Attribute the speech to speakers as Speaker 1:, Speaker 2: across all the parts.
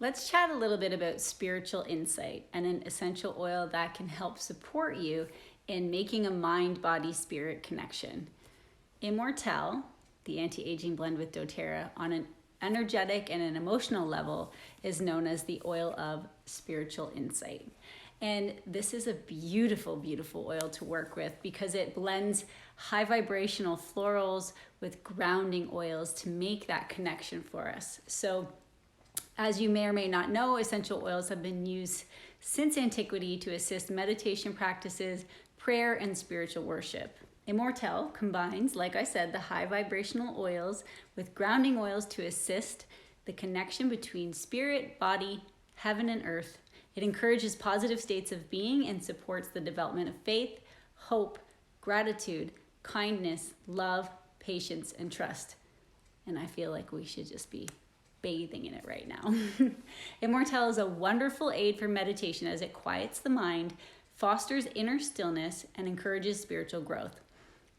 Speaker 1: Let's chat a little bit about spiritual insight and an essential oil that can help support you in making a mind-body-spirit connection. Immortelle, the anti-aging blend with doTERRA, on an energetic and an emotional level is known as the oil of spiritual insight. And this is a beautiful, beautiful oil to work with because it blends high vibrational florals with grounding oils to make that connection for us. So as you may or may not know, essential oils have been used since antiquity to assist meditation practices, prayer, and spiritual worship. Immortelle combines, like I said, the high vibrational oils with grounding oils to assist the connection between spirit, body, heaven, and earth. It encourages positive states of being and supports the development of faith, hope, gratitude, kindness, love, patience, and trust. And I feel like we should just be bathing in it right now. Immortelle is a wonderful aid for meditation as it quiets the mind, fosters inner stillness, and encourages spiritual growth.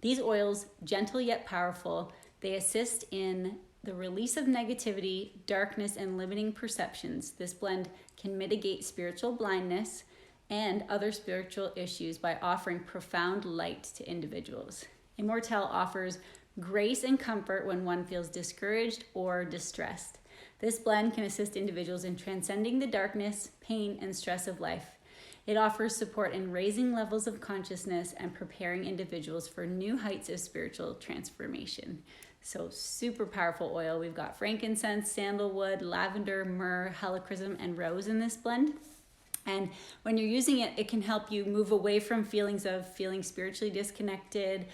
Speaker 1: These oils, gentle yet powerful, they assist in the release of negativity, darkness, and limiting perceptions. This blend can mitigate spiritual blindness and other spiritual issues by offering profound light to individuals. Immortelle offers grace and comfort when one feels discouraged or distressed. This blend can assist individuals in transcending the darkness, pain, and stress of life. It offers support in raising levels of consciousness and preparing individuals for new heights of spiritual transformation. So super powerful oil. We've got frankincense, sandalwood, lavender, myrrh, helichrysum, and rose in this blend. And when you're using it, it can help you move away from feelings of feeling spiritually disconnected,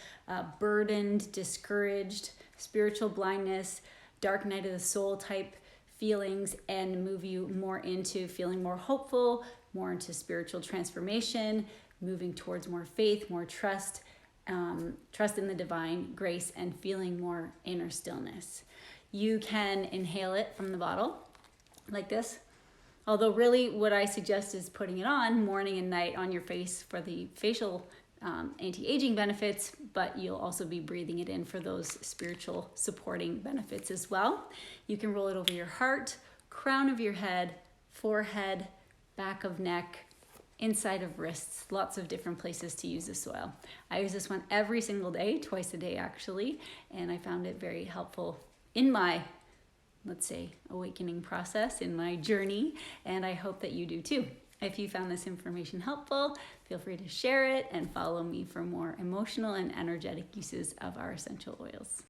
Speaker 1: burdened, discouraged, spiritual blindness, dark night of the soul type feelings, and move you more into feeling more hopeful, more into spiritual transformation, moving towards more faith, more trust, trust in the divine grace, and feeling more inner stillness. You can inhale it from the bottle like this. Although really what I suggest is putting it on morning and night on your face for the facial anti-aging benefits, but you'll also be breathing it in for those spiritual supporting benefits as well. You can roll it over your heart, crown of your head, forehead, back of neck, inside of wrists, lots of different places to use this oil. I use this one every single day, twice a day actually, and I found it very helpful in my, let's say, awakening process, in my journey, and I hope that you do too. If you found this information helpful, feel free to share it and follow me for more emotional and energetic uses of our essential oils.